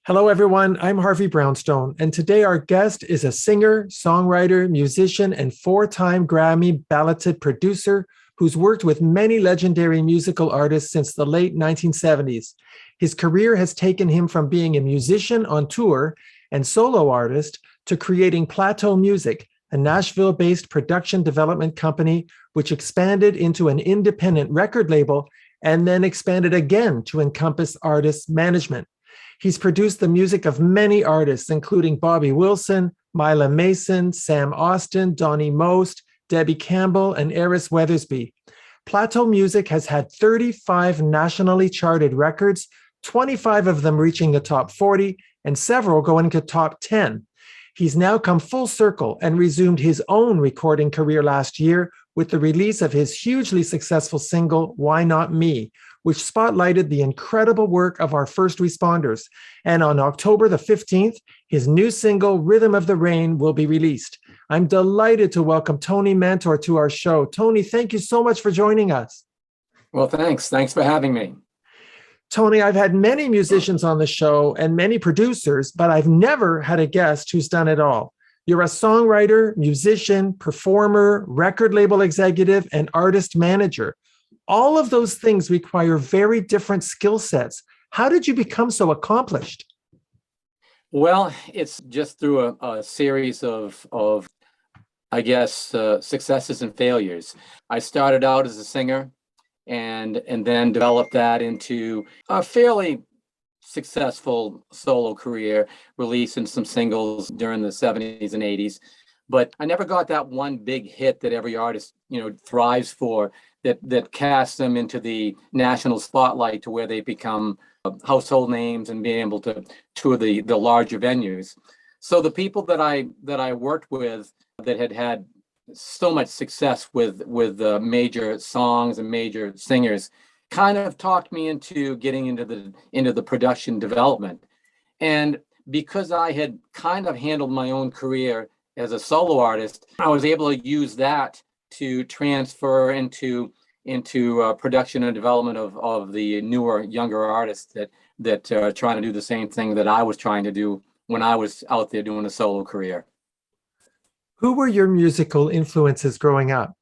Hello, everyone. I'm Harvey Brownstone, and today our guest is a singer, songwriter, musician, and four-time Grammy balloted producer who's worked with many legendary musical artists since the late 1970s. His career has taken him from being a musician on tour and solo artist to creating Plateau Music, a Nashville-based production development company which expanded into an independent record label and then expanded again to encompass artist management. He's produced the music of many artists, including Bobby Wilson, Mila Mason, Sam Austin, Donnie Most, Debbie Campbell, and Eris Weathersby. Plateau Music has had 35 nationally charted records, 25 of them reaching the top 40, and several going to top 10. He's now come full circle and resumed his own recording career last year with the release of his hugely successful single, Why Not Me?, which spotlighted the incredible work of our first responders. And on October the 15th, his new single, Rhythm of the Rain, will be released. I'm delighted to welcome Tony Mantor to our show. Tony, thank you so much for joining us. Well, thanks. Thanks for having me. Tony, I've had many musicians on the show and many producers, but I've never had a guest who's done it all. You're a songwriter, musician, performer, record label executive, and artist manager. All of those things require very different skill sets. How did you become so accomplished? Well, it's just through a series of successes and failures. I started out as a singer and then developed that into a fairly successful solo career, releasing some singles during the 70s and 80s. But I never got that one big hit that every artist, thrives for, that casts them into the national spotlight to where they become household names and being able to tour the larger venues. So the people that I worked with that had so much success with major songs and major singers kind of talked me into getting into the production development. And because I had kind of handled my own career as a solo artist, I was able to use that to transfer into production and development of the newer, younger artists that are trying to do the same thing that I was trying to do when I was out there doing a solo career. Who were your musical influences growing up?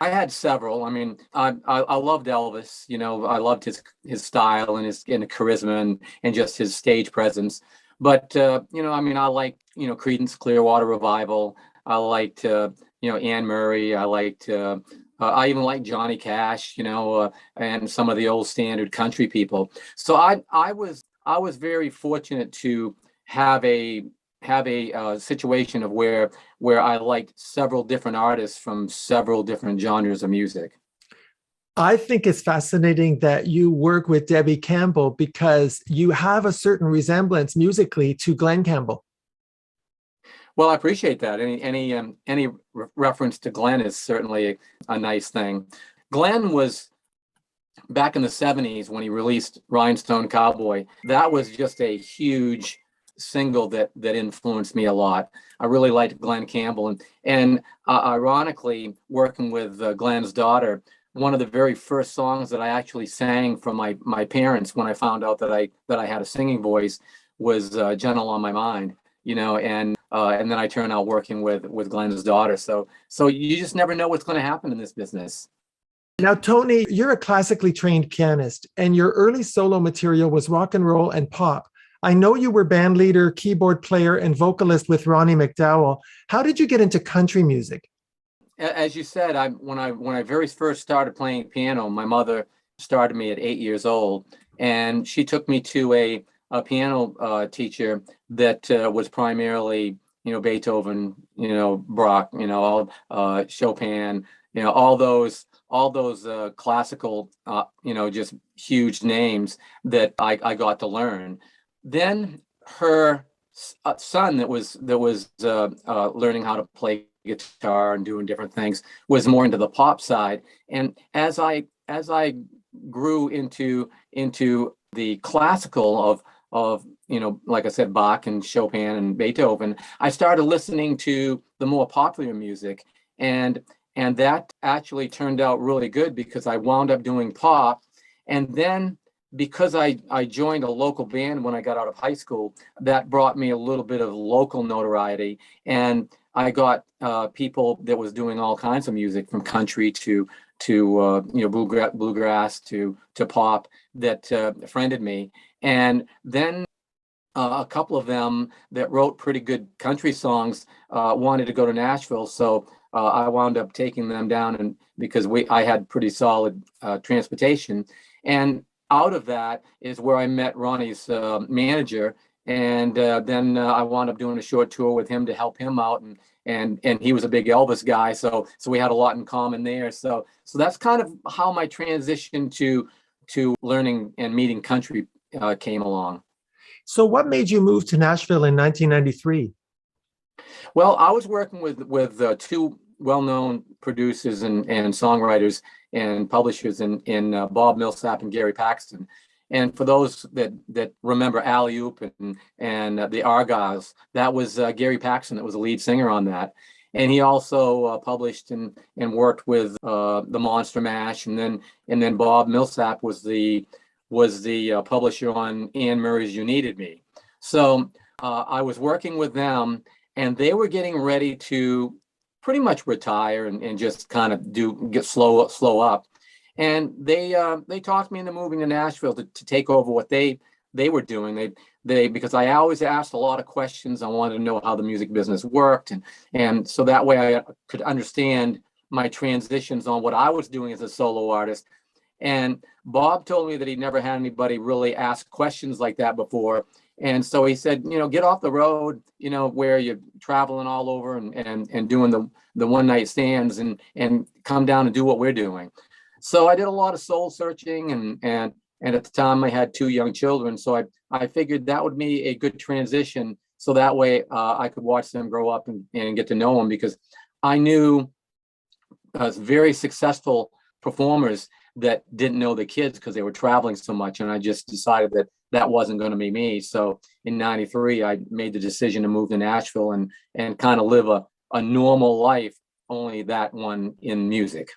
I had several. I mean, I loved Elvis. I loved his style and his charisma and just his stage presence. But I liked Creedence Clearwater Revival. I liked Anne Murray. I even liked Johnny Cash. And some of the old standard country people. So I was very fortunate to have a situation of where I liked several different artists from several different genres of music. I think it's fascinating that you work with Debbie Campbell because you have a certain resemblance musically to Glen Campbell. Well, I appreciate that. Any reference to Glen is certainly a nice thing. Glen was back in the 70s when he released Rhinestone Cowboy. That was just a huge single that influenced me a lot. I really liked Glen Campbell, and ironically, working with Glen's daughter, one of the very first songs that I actually sang from my parents when I found out that I had a singing voice was "Gentle on My Mind," and then I turned out working with Glen's daughter. So you just never know what's going to happen in this business. Now, Tony, you're a classically trained pianist, and your early solo material was rock and roll and pop. I know you were band leader, keyboard player, and vocalist with Ronnie McDowell. How did you get into country music? As you said, when I very first started playing piano, my mother started me at 8 years old, and she took me to a piano teacher that was primarily Beethoven, Bach, Chopin, all those classical just huge names that I got to learn. Then her son that was learning how to play guitar and doing different things was more into the pop side. And as I grew into the classical of like I said, Bach and Chopin and Beethoven, I started listening to the more popular music, and that actually turned out really good because I wound up doing pop. And then because I joined a local band when I got out of high school, that brought me a little bit of local notoriety. And I got people that was doing all kinds of music, from country to bluegrass to pop, that friended me. And then a couple of them that wrote pretty good country songs wanted to go to Nashville, so I wound up taking them down, and because I had pretty solid transportation. And out of that is where I met Ronnie's manager, and then I wound up doing a short tour with him to help him out, and he was a big Elvis guy, so we had a lot in common there. So that's kind of how my transition to learning and meeting country came along. So what made you move to Nashville in 1993? Well, I was working with two well-known producers and songwriters and publishers in Bob Millsap and Gary Paxton. And for those that remember Alley Oop and the Argyles, that was Gary Paxton that was the lead singer on that. And he also published and worked with the Monster Mash, and then Bob Millsap was the publisher on Anne Murray's "You Needed Me." So I was working with them, and they were getting ready to pretty much retire and just kind of get slow up. And they talked me into moving to Nashville to take over what they were doing. They because I always asked a lot of questions. I wanted to know how the music business worked, and so that way I could understand my transitions on what I was doing as a solo artist. And Bob told me that he never had anybody really ask questions like that before. And so he said, get off the road, where you're traveling all over and doing the one night stands, and come down and do what we're doing. So I did a lot of soul searching, and at the time I had two young children. So I figured that would be a good transition. So that way I could watch them grow up and get to know them, because I knew very successful performers that didn't know the kids because they were traveling so much. And I just decided that wasn't going to be me. So in 93, I made the decision to move to Nashville and kind of live a normal life, only that one in music.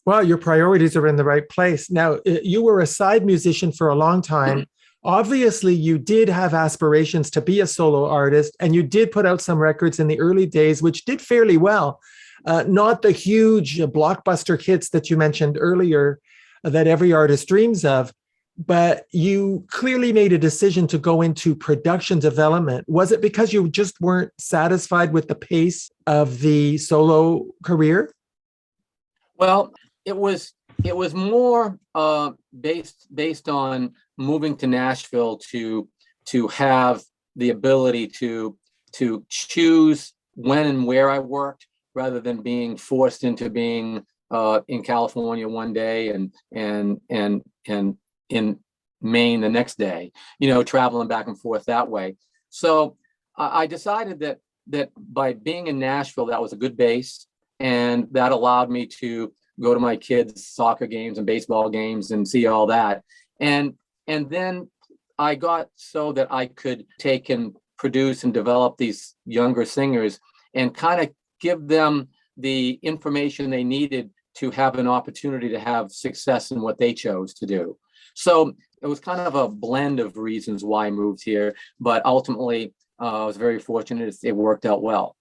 Well, your priorities are in the right place. Now, you were a side musician for a long time. Obviously, you did have aspirations to be a solo artist, and you did put out some records in the early days, which did fairly well. Not the huge blockbuster hits that you mentioned earlier that every artist dreams of, but you clearly made a decision to go into production development. Was it because you just weren't satisfied with the pace of the solo career? Well, it was more based on moving to Nashville to have the ability to choose when and where I worked, rather than being forced into being in California one day and in Maine the next day, traveling back and forth that way. So I decided that by being in Nashville, that was a good base, and that allowed me to go to my kids' soccer games and baseball games and see all that. And then I got so that I could take and produce and develop these younger singers and kind of give them the information they needed to have an opportunity to have success in what they chose to do. So it was kind of a blend of reasons why I moved here, but ultimately I was very fortunate. It worked out well.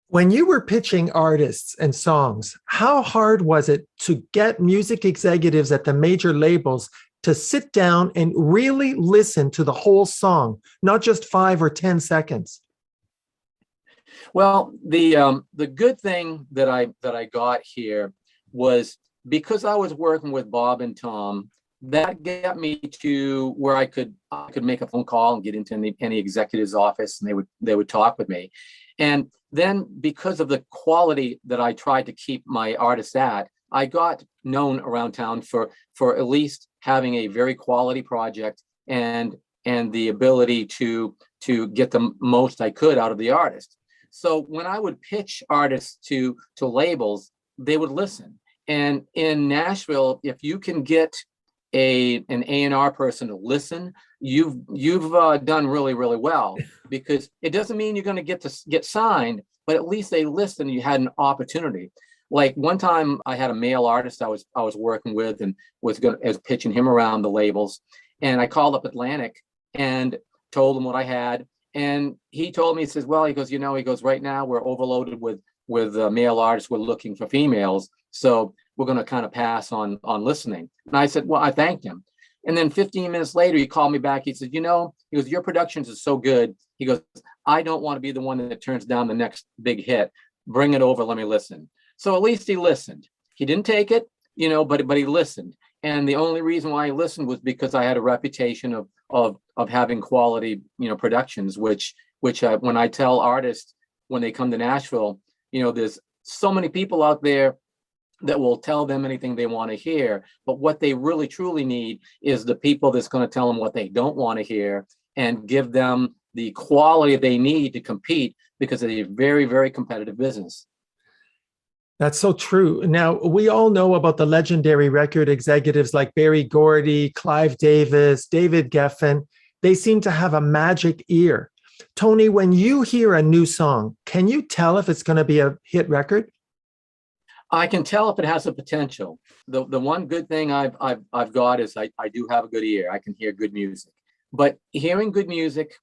When you were pitching artists and songs, how hard was it to get music executives at the major labels to sit down and really listen to the whole song, not just 5 or 10 seconds? Well, the good thing that I got here was because I was working with Bob and Tom, that got me to where I could make a phone call and get into any executive's office, and they would talk with me. And then because of the quality that I tried to keep my artists at, I got known around town for at least having a very quality project and the ability to get the most I could out of the artist. So when I would pitch artists to labels, they would listen. And in Nashville, if you can get an A&R person to listen, you've done really, really well, because it doesn't mean you're going to get signed, but at least they listened. You had an opportunity. Like one time I had a male artist I was working with and was pitching him around the labels. And I called up Atlantic and told him what I had. And he told me, he says, well, he goes, right now we're overloaded with male artists. We're looking for females. So we're going to kind of pass on listening. And I said, well, I thanked him. And then 15 minutes later, he called me back. He said, he goes, your productions is so good. He goes, I don't want to be the one that turns down the next big hit. Bring it over. Let me listen. So at least he listened. He didn't take it, but he listened. And the only reason why he listened was because I had a reputation of having quality, productions, which when I tell artists when they come to Nashville, there's so many people out there that will tell them anything they want to hear. But what they really truly need is the people that's going to tell them what they don't want to hear and give them the quality they need to compete, because it's a very, very competitive business. That's so true. Now, we all know about the legendary record executives like Berry Gordy, Clive Davis, David Geffen. They seem to have a magic ear. Tony, when you hear a new song, can you tell if it's going to be a hit record? I can tell if it has a potential. The one good thing I've got is I do have a good ear. I can hear good music. But hearing good music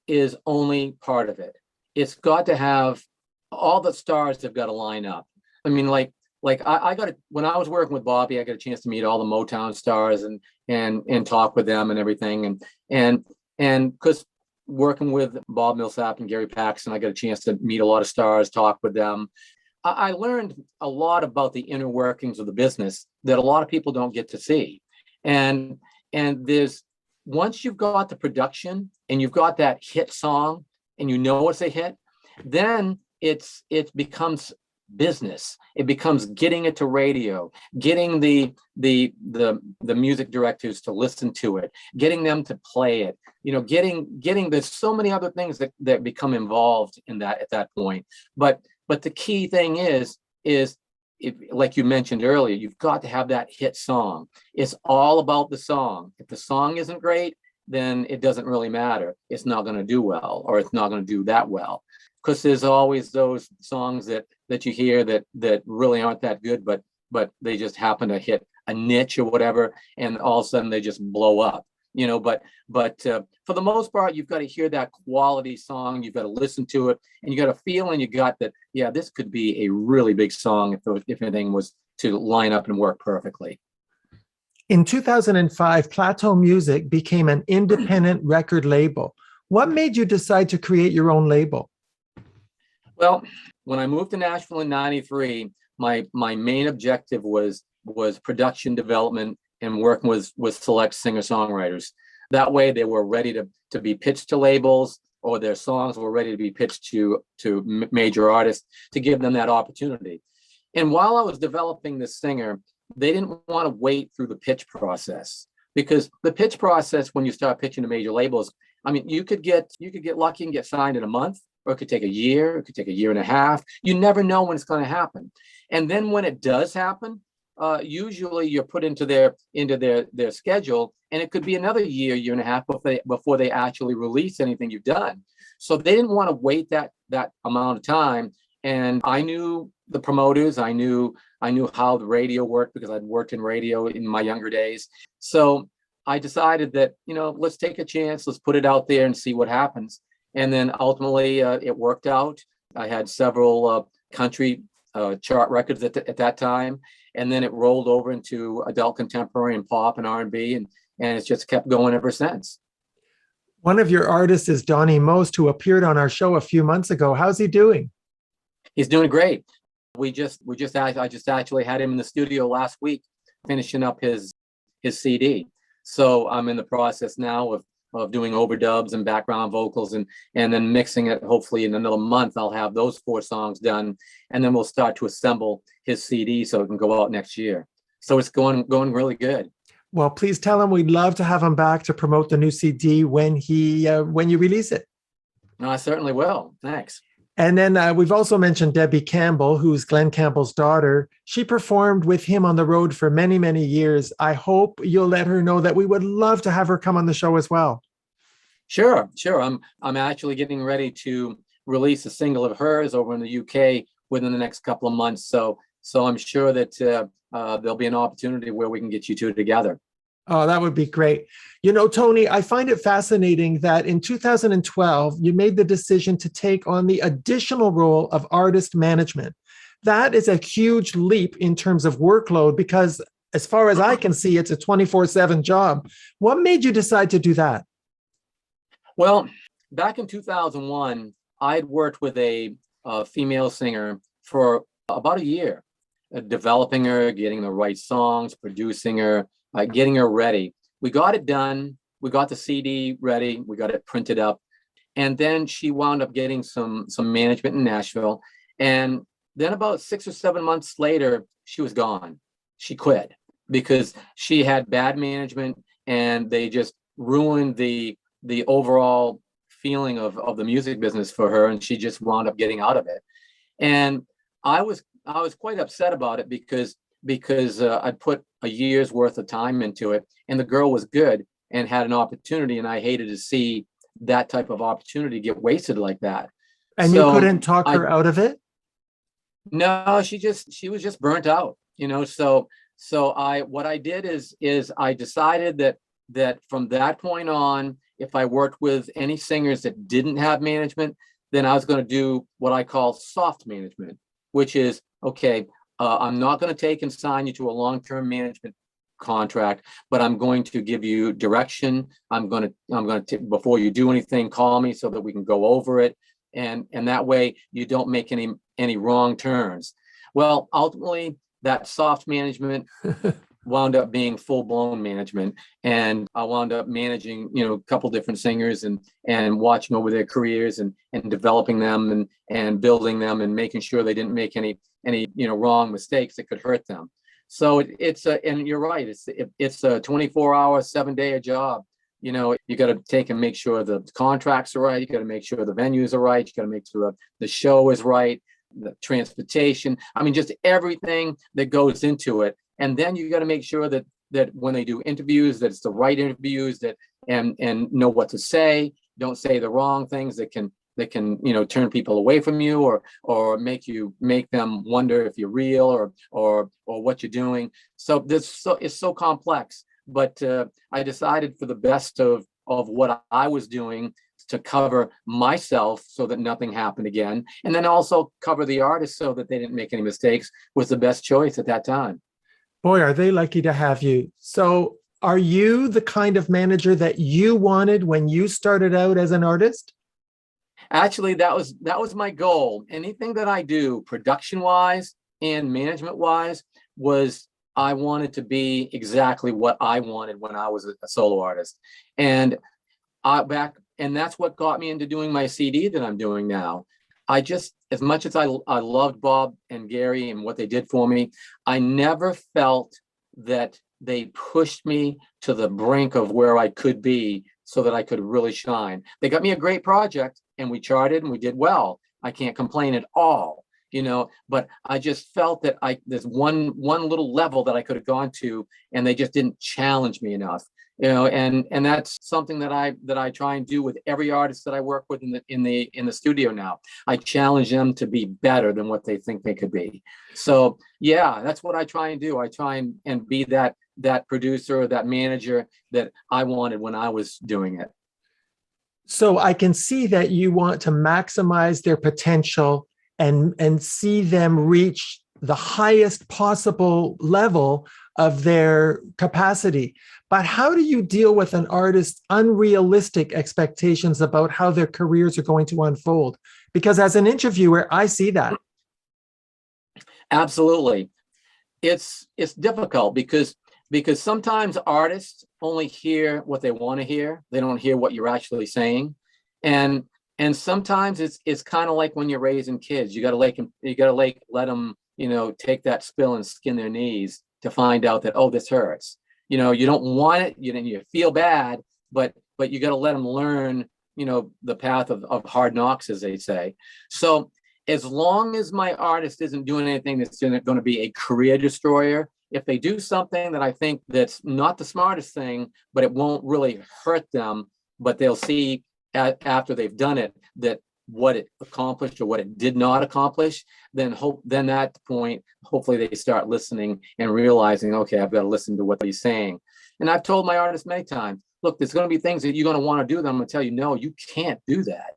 is only part of it. It's got to have all the stars have got to line up. I mean, like I got when I was working with Bobby, I got a chance to meet all the Motown stars and talk with them and everything. And because working with Bob Millsap and Gary Paxton, I got a chance to meet a lot of stars, talk with them. I learned a lot about the inner workings of the business that a lot of people don't get to see. And there's, once you've got the production and you've got that hit song and it's a hit, then it becomes business. It becomes getting it to radio, getting the music directors to listen to it, getting them to play it, getting there's so many other things that become involved in that at that point. But the key thing is if, like you mentioned earlier, you've got to have that hit song. It's all about the song. If the song isn't great, then it doesn't really matter. It's not going to do well, or it's not going to do that well. Because there's always those songs that you hear that really aren't that good, but they just happen to hit a niche or whatever, and all of a sudden they just blow up. But for the most part, you've got to hear that quality song. You've got to listen to it, and you got a feeling you got that, yeah, this could be a really big song if anything was to line up and work perfectly. In 2005, Plateau Music became an independent record label. What made you decide to create your own label? Well, when I moved to Nashville in '93, my main objective was production development and working with select singer-songwriters. That way they were ready to be pitched to labels, or their songs were ready to be pitched to major artists, to give them that opportunity. And while I was developing this singer, they didn't want to wait through the pitch process, because the pitch process, when you start pitching to major labels, I mean, you could get lucky and get signed in a month, or it could take a year, it could take a year and a half. You never know when it's going to happen. And then when it does happen, usually you're put into their schedule, and it could be another year and a half before they actually release anything you've done. So they didn't want to wait that amount of time. And I knew the promoters. I knew how the radio worked, because I'd worked in radio in my younger days. So I decided that, let's take a chance. Let's put it out there and see what happens. And then ultimately it worked out. I had several country chart records at that time. And then it rolled over into adult contemporary and pop and R&B, and it's just kept going ever since. One of your artists is Donnie Most, who appeared on our show a few months ago. How's he doing? He's doing great. I just actually had him in the studio last week finishing up his CD. So I'm in the process now of doing overdubs and background vocals, and then mixing it. Hopefully in another month, I'll have those 4 songs done, and then we'll start to assemble his CD so it can go out next year. So it's going really good. Well, please tell him we'd love to have him back to promote the new CD when you release it. No, I certainly will. Thanks. And then we've also mentioned Debbie Campbell, who's Glenn Campbell's daughter. She performed with him on the road for many, many years. I hope you'll let her know that we would love to have her come on the show as well. Sure. I'm actually getting ready to release a single of hers over in the UK within the next couple of months. So So I'm sure that there'll be an opportunity where we can get you two together. Oh, that would be great. You know, Tony, I find it fascinating that in 2012, you made the decision to take on the additional role of artist management. That is a huge leap in terms of workload because, as far as I can see, it's a 24/7 job. What made you decide to do that? Well, back in 2001, I'd worked with a female singer for about a year, developing her, getting the right songs, producing her, getting her ready. We got it done. We got the CD ready. We got it printed up. And then she wound up getting some management in Nashville. And then about 6 or 7 months later, she was gone. She quit because she had bad management and they just ruined the overall feeling of the music business for her. And she just wound up getting out of it. And I was quite upset about it because I put a year's worth of time into it, and the girl was good and had an opportunity, and I hated to see that type of opportunity get wasted like that. And you couldn't talk her out of it? No, she was just burnt out, you know. So what I did is I decided that from that point on, if I worked with any singers that didn't have management, then I was going to do what I call soft management, which is, okay, I'm not going to take and sign you to a long-term management contract, but I'm going to give you direction. I'm going to before you do anything, call me so that we can go over it, and that way you don't make any wrong turns. Well, ultimately, that soft management wound up being full-blown management, and I wound up managing, you know, a couple different singers and watching over their careers and developing them and building them and making sure they didn't make any wrong mistakes that could hurt them. So it's and you're right, it's a 24-hour, 7-day job. You know, you got to take and make sure the contracts are right. You got to make sure the venues are right. You got to make sure the show is right, the transportation. I mean, just everything that goes into it. And then you got to make sure that when they do interviews, that it's the right interviews, that and know what to say. Don't say the wrong things that can turn people away from you or make them wonder if you're real or what you're doing. So it's so complex. But I decided for the best of what I was doing to cover myself so that nothing happened again, and then also cover the artists so that they didn't make any mistakes, was the best choice at that time. Boy, are they lucky to have you. So are you the kind of manager that you wanted when you started out as an artist? Actually, that was my goal. Anything that I do, production-wise and management-wise, was I wanted to be exactly what I wanted when I was a solo artist. And that's what got me into doing my CD that I'm doing now. I just, as much as I loved Bob and Gary and what they did for me, I never felt that they pushed me to the brink of where I could be so that I could really shine. They got me a great project and we charted and we did well. I can't complain at all, but I just felt that there's one little level that I could have gone to, and they just didn't challenge me enough. And that's something that I try and do with every artist that I work with in the studio now. I challenge them to be better than what they think they could be. So yeah, that's what I try and do. I try and be that producer or that manager that I wanted when I was doing it. So I can see that you want to maximize their potential and see them reach the highest possible level of their capacity. But how do you deal with an artist's unrealistic expectations about how their careers are going to unfold? Because as an interviewer, I see that. Absolutely. It's difficult because sometimes artists only hear what they want to hear. They don't hear what you're actually saying. And sometimes it's kind of like when you're raising kids. You got to let them, take that spill and skin their knees to find out that, oh, this hurts. You don't want it, you feel bad, but you got to let them learn, the path of hard knocks, as they say. So as long as my artist isn't doing anything that's going to be a career destroyer, if they do something that I think that's not the smartest thing, but it won't really hurt them, but they'll see after they've done it that what it accomplished or what it did not accomplish, then at the point, hopefully they start listening and realizing, okay, I've got to listen to what he's saying. And I've told my artists many times, look, there's going to be things that you're going to want to do that I'm going to tell you, no, you can't do that.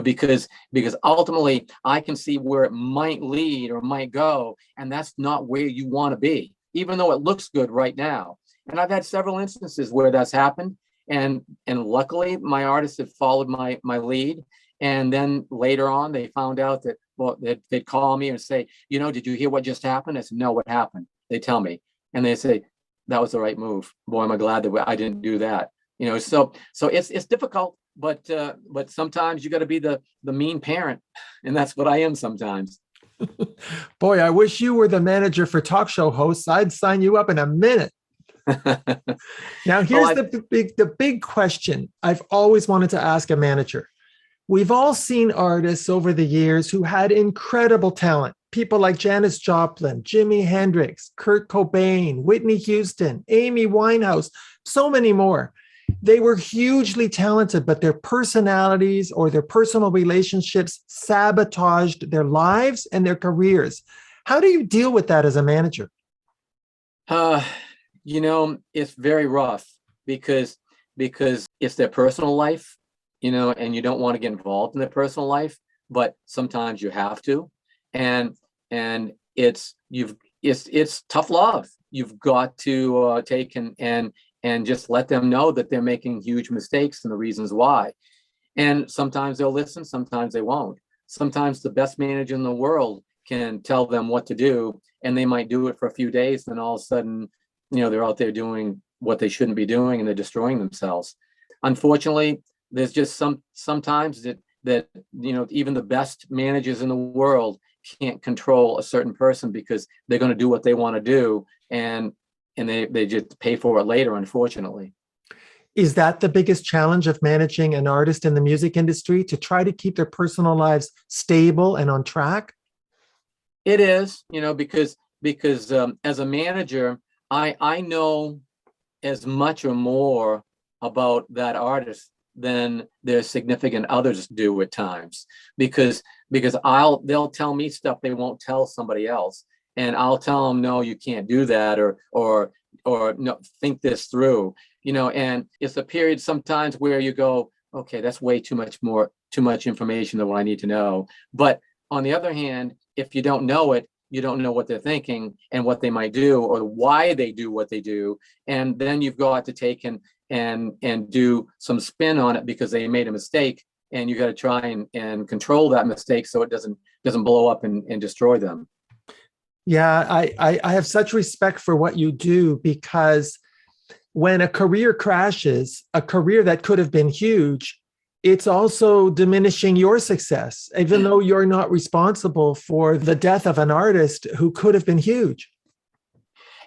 Because ultimately I can see where it might lead or might go, and that's not where you want to be, even though it looks good right now. And I've had several instances where that's happened, and luckily my artists have followed my lead. And then later on, they found out that, well, they'd call me and say, did you hear what just happened? I said, no, what happened? They tell me, and they say, that was the right move. Boy, am I glad that I didn't do that. So it's difficult. But sometimes you got to be the mean parent, and that's what I am sometimes. Boy, I wish you were the manager for talk show hosts. I'd sign you up in a minute. Now, here's the big question I've always wanted to ask a manager. We've all seen artists over the years who had incredible talent. People like Janis Joplin, Jimi Hendrix, Kurt Cobain, Whitney Houston, Amy Winehouse, so many more. They were hugely talented, but their personalities or their personal relationships sabotaged their lives and their careers. How do you deal with that as a manager? It's very rough because it's their personal life, and you don't want to get involved in their personal life, but sometimes you have to. And it's tough love. You've got to take and just let them know that they're making huge mistakes and the reasons why. And sometimes they'll listen, sometimes they won't. Sometimes the best manager in the world can tell them what to do, and they might do it for a few days, then all of a sudden, they're out there doing what they shouldn't be doing, and they're destroying themselves. Unfortunately, there's just sometimes that even the best managers in the world can't control a certain person because they're going to do what they want to do, and they just pay for it later, unfortunately. Is that the biggest challenge of managing an artist in the music industry, to try to keep their personal lives stable and on track? It is, because as a manager, I know as much or more about that artist than their significant others do at times, because they'll tell me stuff they won't tell somebody else. And I'll tell them, no, you can't do that, or no, think this through, and it's a period sometimes where you go, okay, that's way too much information than what I need to know. But on the other hand, if you don't know it, you don't know what they're thinking and what they might do or why they do what they do. And then you've got to take and do some spin on it because they made a mistake, and you got to try and control that mistake so it doesn't blow up and destroy them. Yeah, I have such respect for what you do, because when a career crashes, a career that could have been huge, it's also diminishing your success, even though you're not responsible for the death of an artist who could have been huge.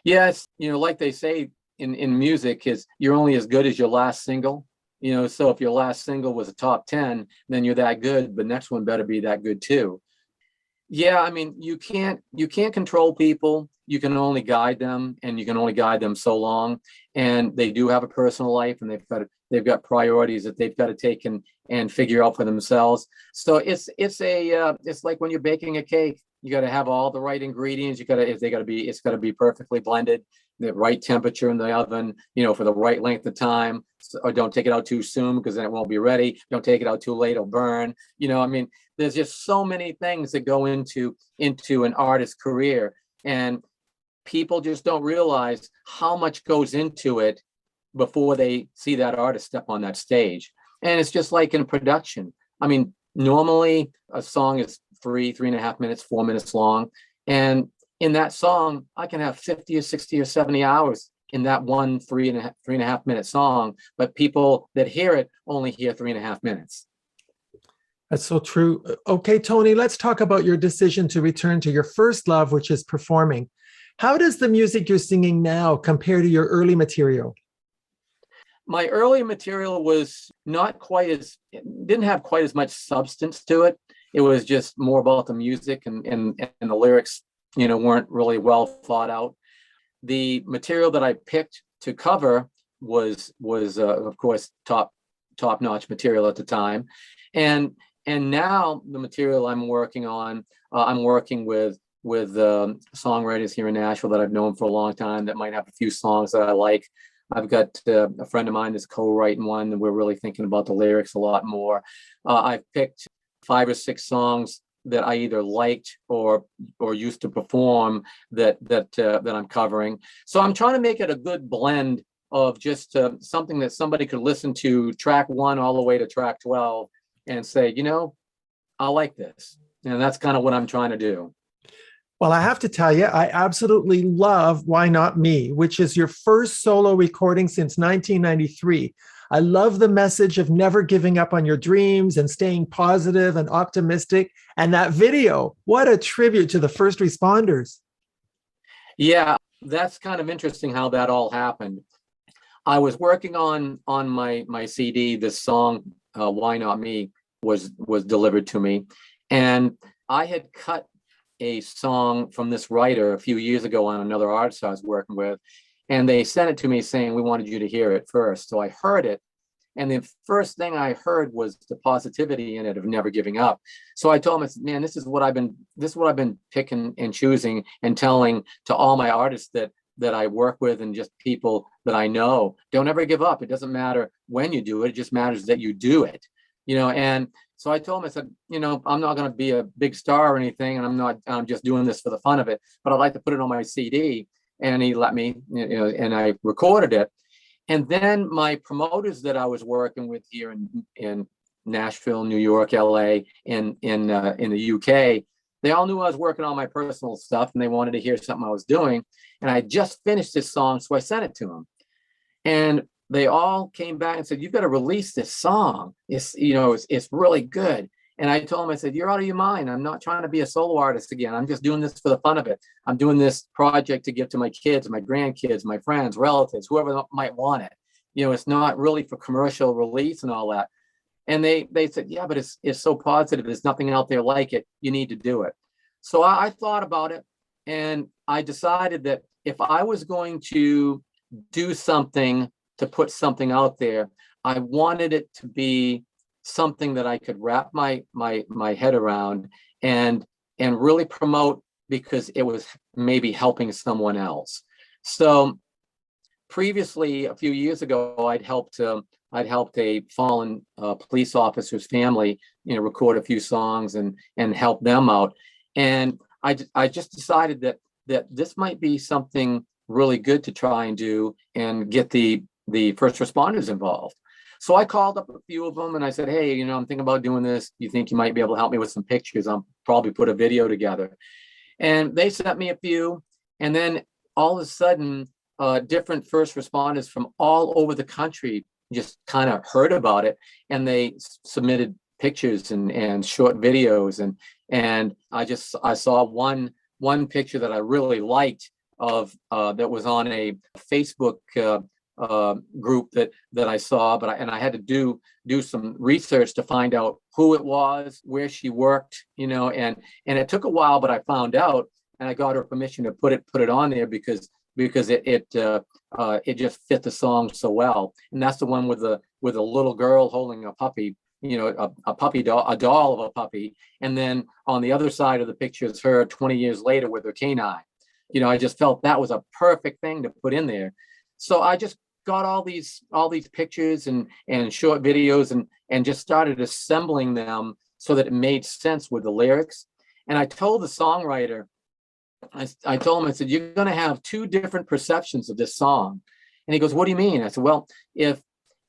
Yes, like they say in music, is you're only as good as your last single. So if your last single was a top 10, then you're that good. The next one better be that good too. Yeah, I mean, you can't control people. You can only guide them, and you can only guide them so long. And they do have a personal life, and they've got priorities that they've got to take and figure out for themselves. So it's like when you're baking a cake, you got to have all the right ingredients. It's got to be perfectly blended, the right temperature in the oven, for the right length of time. Or don't take it out too soon because then it won't be ready. Don't take it out too late, it'll burn. I mean, there's just so many things that go into an artist's career, and people just don't realize how much goes into it before they see that artist step on that stage. And it's just like in production. I mean, normally a song is 3.5 minutes, 4 minutes long. And in that song, I can have 50 or 60 or 70 hours in that one 3.5 minute song, but people that hear it only hear 3.5 minutes. That's so true. Okay, Tony, let's talk about your decision to return to your first love, which is performing. How does the music you're singing now compare to your early material? My early material was didn't have quite as much substance to it. It was just more about the music, and the lyrics, weren't really well thought out. The material that I picked to cover was of course top-notch material at the time. And And now the material I'm working on, I'm working with songwriters here in Nashville that I've known for a long time that might have a few songs that I like. I've got a friend of mine that's co-writing one, and we're really thinking about the lyrics a lot more. I've picked 5 or 6 songs that I either liked or used to perform that I'm covering. So I'm trying to make it a good blend of just something that somebody could listen to track 1 all the way to track 12 and say, I like this. And that's kind of what I'm trying to do. Well, I have to tell you, I absolutely love Why Not Me, which is your first solo recording since 1993. I love the message of never giving up on your dreams and staying positive and optimistic. And that video, what a tribute to the first responders. Yeah, that's kind of interesting how that all happened. I was working on my CD. This song, Why Not Me, was delivered to me. And I had cut a song from this writer a few years ago on another artist I was working with, and they sent it to me saying, we wanted you to hear it first. So I heard it, and the first thing I heard was the positivity in it of never giving up. So I told him, I said, man, this is what I've been picking and choosing and telling to all my artists that I work with and just people that I know. Don't ever give up. It doesn't matter when you do it. It just matters that you do it. And so I told him, I said, I'm not going to be a big star or anything, and I'm just doing this for the fun of it, but I'd like to put it on my CD. And he let me, and I recorded it. And then my promoters that I was working with here in Nashville, New York, LA, in the UK, they all knew I was working on my personal stuff, and they wanted to hear something I was doing. And I just finished this song, so I sent it to them. And they all came back and said, you've got to release this song. It's really good. And I told them, I said, you're out of your mind. I'm not trying to be a solo artist again. I'm just doing this for the fun of it. I'm doing this project to give to my kids, my grandkids, my friends, relatives, whoever might want it. It's not really for commercial release and all that. And they said, yeah, but it's so positive. There's nothing out there like it. You need to do it. So I thought about it, and I decided that if I was going to do something to put something out there, I wanted it to be something that I could wrap my head around and really promote, because it was maybe helping someone else. So previously, a few years ago, I'd helped a fallen police officer's family, record a few songs and help them out. And I just decided that this might be something really good to try and do and get the first responders involved. So I called up a few of them and I said, hey, I'm thinking about doing this. You think you might be able to help me with some pictures? I'll probably put a video together. And they sent me a few. And then all of a sudden, different first responders from all over the country just kind of heard about it. And they submitted pictures and short videos. And I saw one picture that I really liked that was on a Facebook group that I saw, but I had to do some research to find out who it was, where she worked, and it took a while, but I found out, and I got her permission to put it on there because it just fit the song so well. And that's the one with a little girl holding a puppy, a puppy doll, a doll of a puppy, and then on the other side of the picture is her 20 years later with her canine. I just felt that was a perfect thing to put in there. So I just got all these pictures and short videos and just started assembling them so that it made sense with the lyrics. And I told the songwriter, I told him, I said, you're going to have 2 different perceptions of this song. And he goes, what do you mean? I said, well, if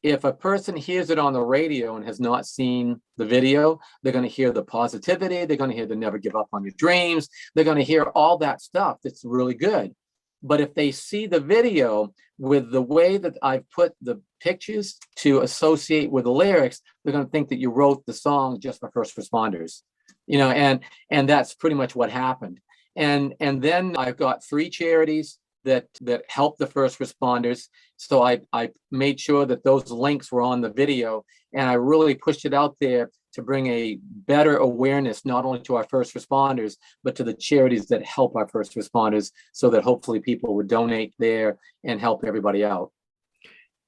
a person hears it on the radio and has not seen the video, they're going to hear the positivity. They're going to hear the never give up on your dreams. They're going to hear all that stuff that's really good. But if they see the video with the way that I've put the pictures to associate with the lyrics, they're going to think that you wrote the song just for first responders, and that's pretty much what happened. And then I've got 3 charities that help the first responders. So I made sure that those links were on the video, and I really pushed it out there to bring a better awareness, not only to our first responders, but to the charities that help our first responders, so that hopefully people would donate there and help everybody out.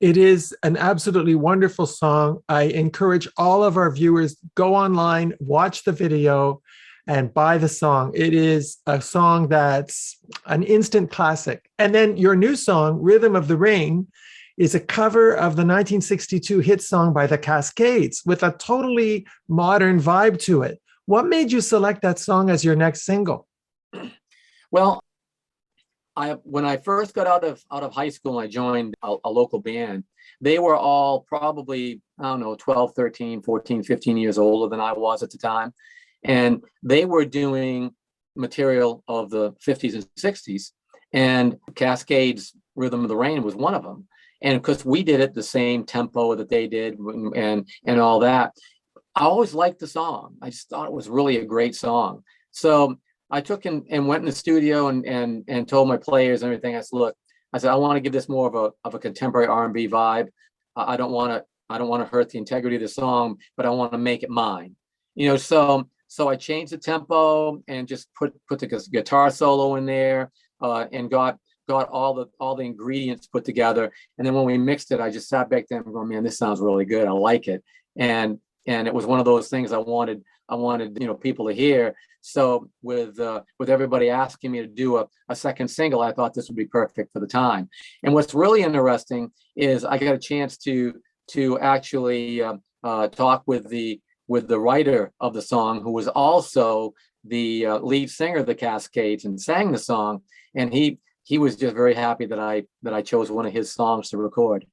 It is an absolutely wonderful song. I encourage all of our viewers, go online, watch the video, and buy the song. It is a song that's an instant classic. And then your new song, Rhythm of the Rain, is a cover of the 1962 hit song by the Cascades with a totally modern vibe to it. What made you select that song as your next single? Well, when I first got out of high school, I joined a local band. They were all probably, I don't know, 12, 13, 14, 15 years older than I was at the time. And they were doing material of the 50s and 60s. And Cascades' Rhythm of the Rain was one of them. And of course, we did it the same tempo that they did and all that. I always liked the song. I just thought it was really a great song. So I took and went in the studio and told my players and everything. I said, look, I want to give this more of a contemporary R&B vibe. I don't want to hurt the integrity of the song, but I want to make it mine. So I changed the tempo and just put the guitar solo in there and got all the ingredients put together. And then when we mixed it, I just sat back there and go, man, this sounds really good. I like it. And it was one of those things I wanted people to hear. So with everybody asking me to do a second single, I thought this would be perfect for the time. And what's really interesting is I got a chance to actually talk with the writer of the song, who was also the lead singer of the Cascades and sang the song. And he was just very happy that I chose one of his songs to record.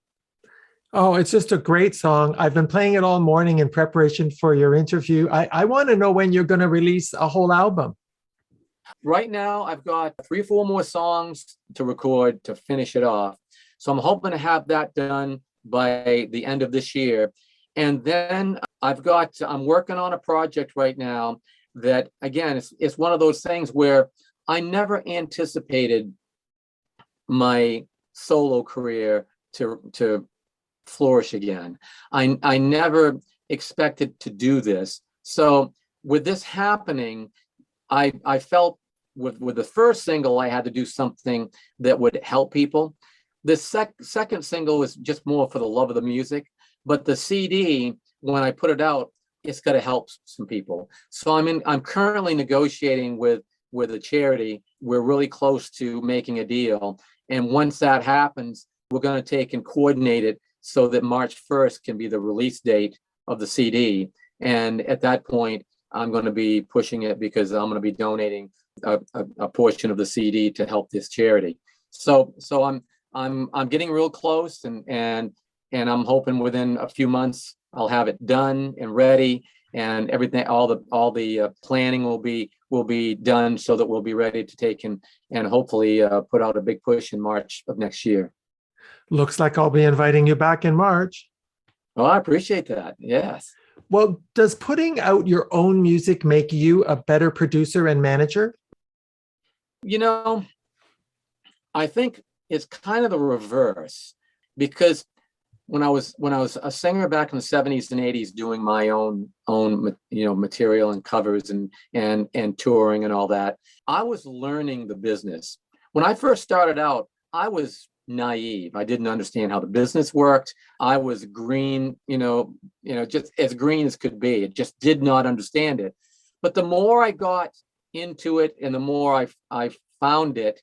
Oh, it's just a great song. I've been playing it all morning in preparation for your interview. I want to know when you're going to release a whole album. Right now, I've got 3 or 4 more songs to record to finish it off. So I'm hoping to have that done by the end of this year. And then I'm working on a project right now that, again, it's one of those things where I never anticipated my solo career to flourish again. I never expected to do this. So with this happening, I felt with the first single, I had to do something that would help people. The second single was just more for the love of the music, but the CD, when I put it out, it's got to help some people. So I'm currently negotiating with a charity. We're really close to making a deal. And once that happens, we're going to take and coordinate it so that March 1st can be the release date of the CD. And at that point, I'm going to be pushing it because I'm going to be donating a portion of the CD to help this charity. So I'm getting real close, and I'm hoping within a few months I'll have it done and ready, and everything, all the planning will be done so that we'll be ready to take and hopefully put out a big push in March of next year. Looks like I'll be inviting you back in March. Oh, I appreciate that. Yes. Well, does putting out your own music make you a better producer and manager? I think it's kind of the reverse, because when I was a singer back in the 70s and 80s, doing my own material and covers and touring and all that, I was learning the business. When I first started out, I was naive. I didn't understand how the business worked. I was green, just as green as could be. It just did not understand it. But the more I got into it and the more I found it,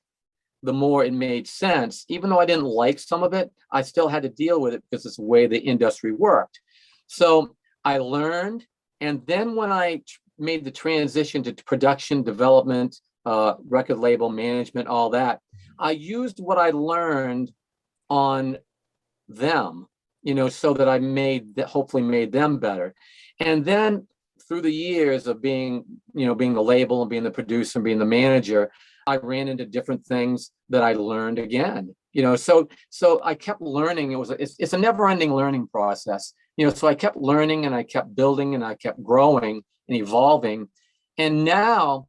the more it made sense. Even though I didn't like some of it, I still had to deal with it because it's the way the industry worked. So I learned. And then when I made the transition to production, development, record label management, all that, I used what I learned on them, so that hopefully made them better. And then through the years of being the label and being the producer and being the manager, I ran into different things that I learned again, so I kept learning. It's a never-ending learning process, so I kept learning and I kept building and I kept growing and evolving. And now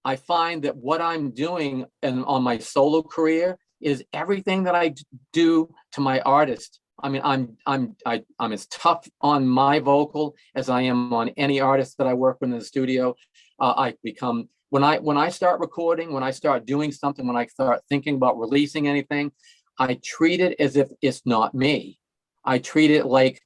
I find that what I'm doing on my solo career is everything that I do to my artist. I mean, I'm as tough on my vocal as I am on any artist that I work with in the studio. I become, when I start recording, when I start doing something, when I start thinking about releasing anything, I treat it as if it's not me. I treat it like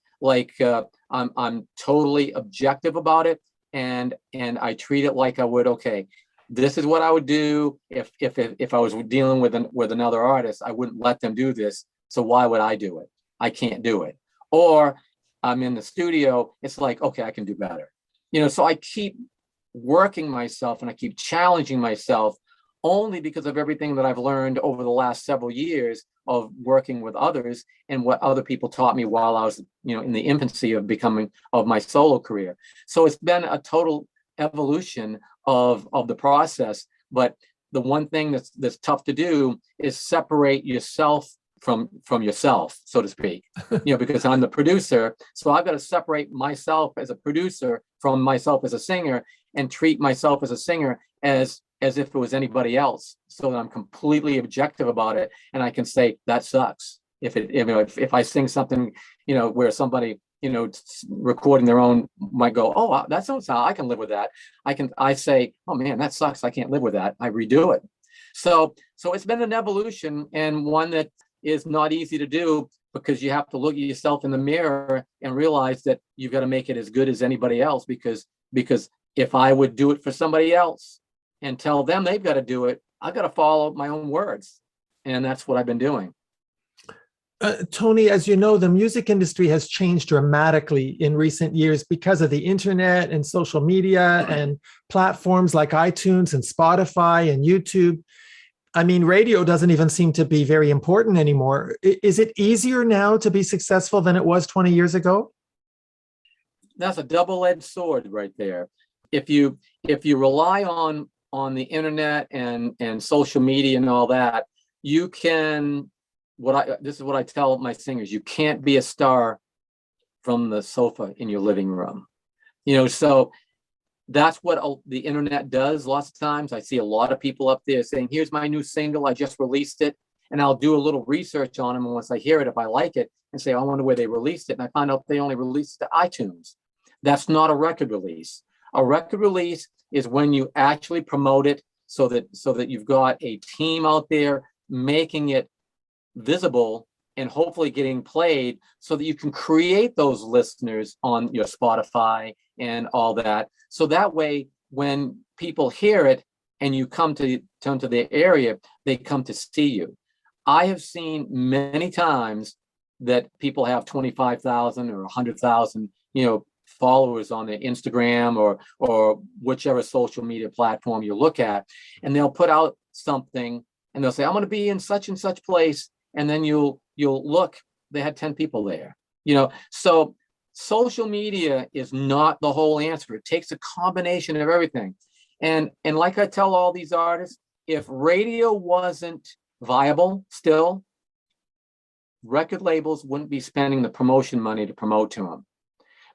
I'm totally objective about it, and I treat it like I would, okay, this is what I would do if I was dealing with another artist. I wouldn't let them do this. So why would I do it? I can't do it. Or I'm in the studio. It's like, okay, I can do better. So I keep working myself and I keep challenging myself only because of everything that I've learned over the last several years of working with others and what other people taught me while I was, in the infancy of my solo career. So it's been a total evolution of the process. But the one thing that's tough to do is separate yourself from yourself, so to speak, because I'm the producer. So I've got to separate myself as a producer from myself as a singer and treat myself as a singer as if it was anybody else, so that I'm completely objective about it. And I can say, that sucks. If I sing something, where somebody, recording their own might go, oh, that sounds, I can live with that. I say, oh man, that sucks. I can't live with that. I redo it. So it's been an evolution, and one that is not easy to do, because you have to look at yourself in the mirror and realize that you've got to make it as good as anybody else, because if I would do it for somebody else and tell them they've got to do it, I've got to follow my own words. And that's what I've been doing. Tony, as you know, the music industry has changed dramatically in recent years because of the internet and social media and platforms like iTunes and Spotify and YouTube. I mean, radio doesn't even seem to be very important anymore. Is it easier now to be successful than it was 20 years ago? That's a double-edged sword right there. If you rely on the internet and social media and all that, you can, this is what I tell my singers, you can't be a star from the sofa in your living room. So that's what the internet does. Lots of times I see a lot of people up there saying, here's my new single, I just released it. And I'll do a little research on them. And once I hear it, if I like it, and say, I wonder where they released it. And I find out they only released it to iTunes. That's not a record release. A record release is when you actually promote it so that you've got a team out there making it visible and hopefully getting played, so that you can create those listeners on your Spotify and all that. So that way, when people hear it and you come to their area, they come to see you. I have seen many times that people have 25,000 or 100,000, followers on their Instagram or whichever social media platform you look at, and they'll put out something and they'll say, I'm going to be in such and such place. And then you'll look, they had 10 people there, so social media is not the whole answer. It takes a combination of everything. And like I tell all these artists, if radio wasn't viable still, record labels wouldn't be spending the promotion money to promote to them,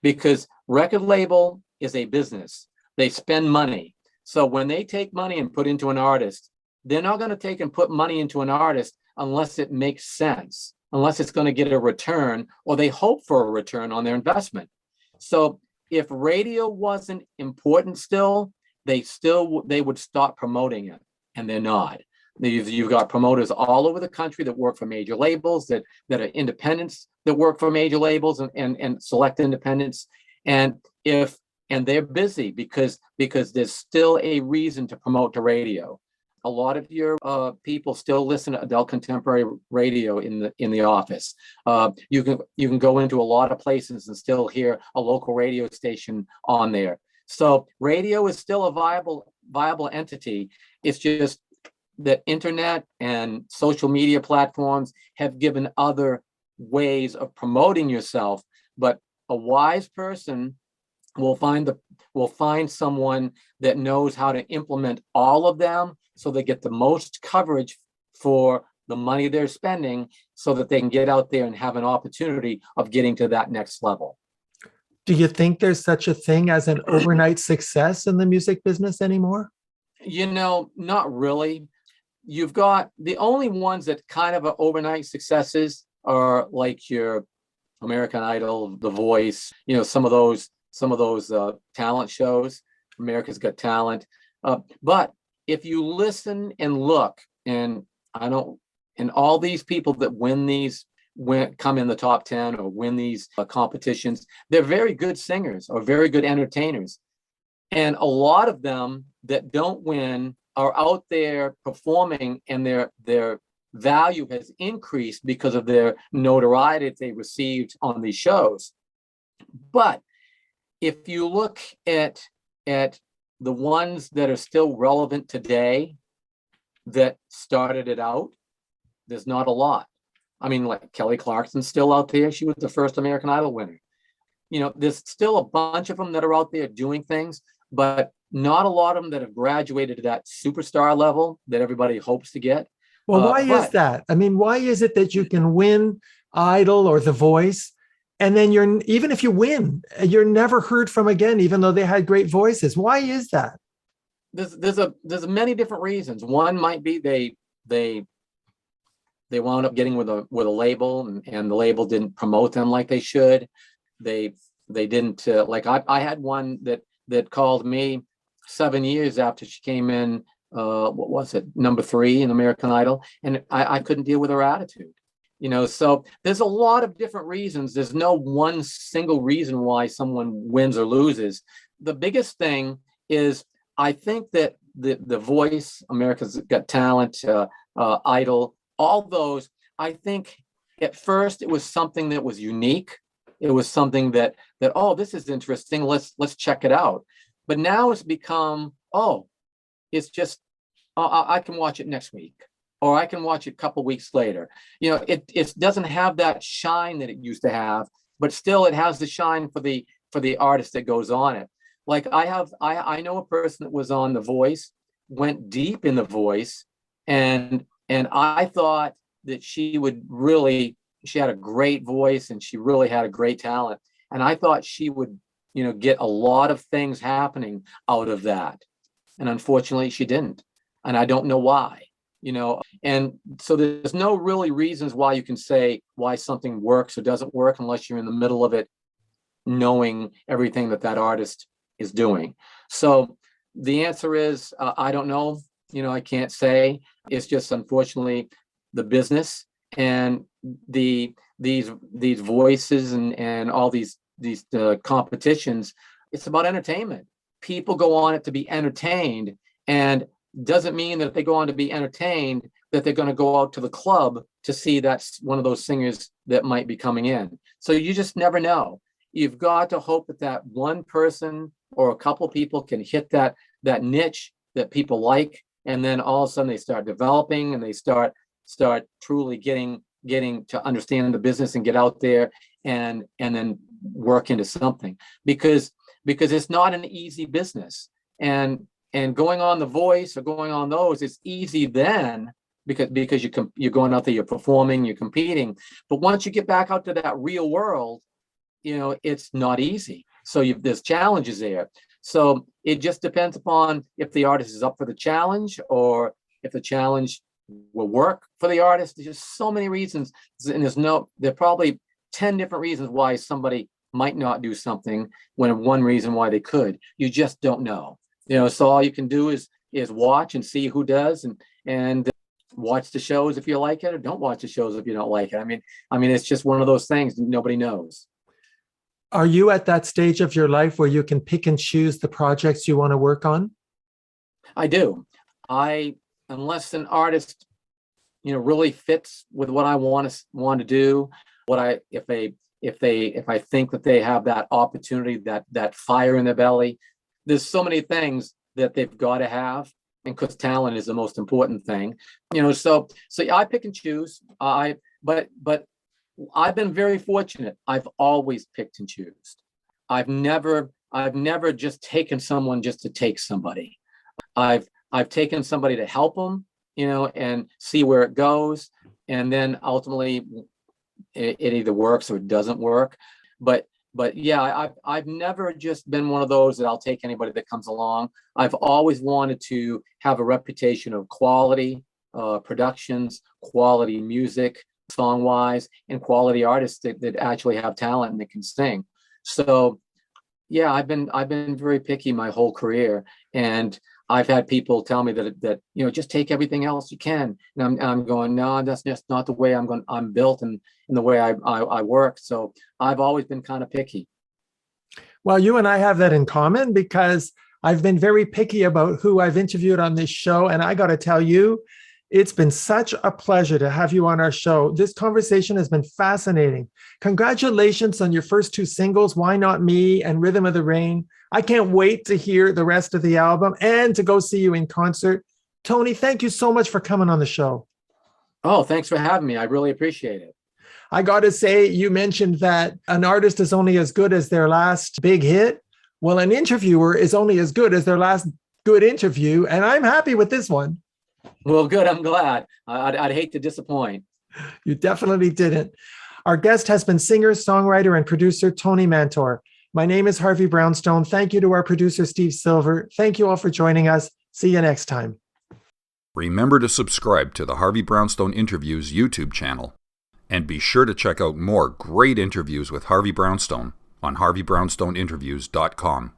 because record label is a business. They spend money. So when they take money and put into an artist, they're not going to take and put money into an artist unless it makes sense, unless it's going to get a return, or they hope for a return on their investment. So if radio wasn't important still, they would stop promoting it, and they're not. You've got promoters all over the country that work for major labels, that are independents that work for major labels and select independents, and they're busy because there's still a reason to promote to radio. A lot of your people still listen to adult contemporary radio in the office. You can go into a lot of places and still hear a local radio station on there. So radio is still a viable entity. It's just that internet and social media platforms have given other ways of promoting yourself. But a wise person will find someone that knows how to implement all of them, so they get the most coverage for the money they're spending, so that they can get out there and have an opportunity of getting to that next level. Do you think there's such a thing as an overnight success in the music business anymore? Not really. You've got the only ones that kind of are overnight successes are like your American Idol, The Voice, some of those talent shows, America's Got Talent. But if you listen and look, and all these people that win these come in the top 10 or win these competitions. They're very good singers or very good entertainers. And a lot of them that don't win are out there performing, and their value has increased because of their notoriety that they received on these shows. But if you look at the ones that are still relevant today that started it out, there's not a lot. I mean, like Kelly Clarkson's still out there. She was the first American Idol winner. You know, there's still a bunch of them that are out there doing things, but not a lot of them that have graduated to that superstar level that everybody hopes to get. Well, why is that? I mean, why is it that you can win Idol or The Voice, and then even if you win, you're never heard from again, even though they had great voices? Why is that? There's many different reasons. One might be they wound up getting with a label, and the label didn't promote them like they should. They didn't like I had one that called me 7 years after she came in. What was it? Number 3 in American Idol, and I couldn't deal with her attitude. You know, so there's a lot of different reasons. There's no one single reason why someone wins or loses. The biggest thing is, I think that the Voice, America's Got Talent, Idol, all those, I think at first it was something that was unique. It was something that oh, this is interesting. Let's check it out. But now it's become, oh, it's just, I can watch it next week, or I can watch it a couple weeks later. You know, it doesn't have that shine that it used to have, but still it has the shine for the artist that goes on it. Like I know a person that was on The Voice, went deep in The Voice, and I thought that she had a great voice, and she really had a great talent. And I thought she would, you know, get a lot of things happening out of that. And unfortunately she didn't. And I don't know why, you know. And so there's no really reasons why you can say why something works or doesn't work, unless you're in the middle of it, knowing everything that artist is doing. So the answer is, I don't know. You know, I can't say. It's just, unfortunately, the business and these voices and all these competitions. It's about entertainment. People go on it to be entertained, and doesn't mean that if they go on to be entertained that they're going to go out to the club to see that's one of those singers that might be coming in. So you just never know. You've got to hope that one person or a couple people can hit that niche that people like, and then all of a sudden they start developing, and they start truly getting to understand the business and get out there and then work into something, because it's not an easy business. And going on The Voice or going on those, it's easy then because you're going out there, you're performing, you're competing. But once you get back out to that real world, you know, it's not easy. So there's challenges there. So it just depends upon if the artist is up for the challenge, or if the challenge will work for the artist. There's just so many reasons, and there are probably 10 different reasons why somebody might not do something, when one reason why they could. You just don't know. You know, so all you can do is watch and see who does, and watch the shows if you like it, or don't watch the shows if you don't like it. I mean, it's just one of those things nobody knows. Are you at that stage of your life where you can pick and choose the projects you want to work on? I do. Unless an artist, you know, really fits with what I want to do, if I think that they have that opportunity, that fire in their belly. There's so many things that they've got to have, and because talent is the most important thing, you know. So I pick and choose. But I've been very fortunate. I've always picked and choose. I've never just taken someone just to take somebody. I've taken somebody to help them, you know, and see where it goes, and then ultimately it either works or it doesn't work. But yeah, I've never just been one of those that I'll take anybody that comes along. I've always wanted to have a reputation of quality productions, quality music, song-wise, and quality artists that actually have talent and that can sing. So yeah, I've been very picky my whole career, and I've had people tell me that just take everything else you can, and I'm going, no, that's just not the way I'm built, and in the way I work. So I've always been kind of picky. Well, you and I have that in common because I've been very picky about who I've interviewed on this show. And I got to tell you, it's been such a pleasure to have you on our show. This conversation has been fascinating. Congratulations on your first 2 singles, Why Not Me and Rhythm of the Rain. I can't wait to hear the rest of the album and to go see you in concert. Tony, thank you so much for coming on the show. Oh, thanks for having me. I really appreciate it. I got to say, you mentioned that an artist is only as good as their last big hit. Well, an interviewer is only as good as their last good interview, and I'm happy with this one. Well, good. I'm glad. I'd hate to disappoint. You definitely didn't. Our guest has been singer, songwriter, and producer Tony Mantor. My name is Harvey Brownstone. Thank you to our producer, Steve Silver. Thank you all for joining us. See you next time. Remember to subscribe to the Harvey Brownstone Interviews YouTube channel. And be sure to check out more great interviews with Harvey Brownstone on harveybrownstoneinterviews.com.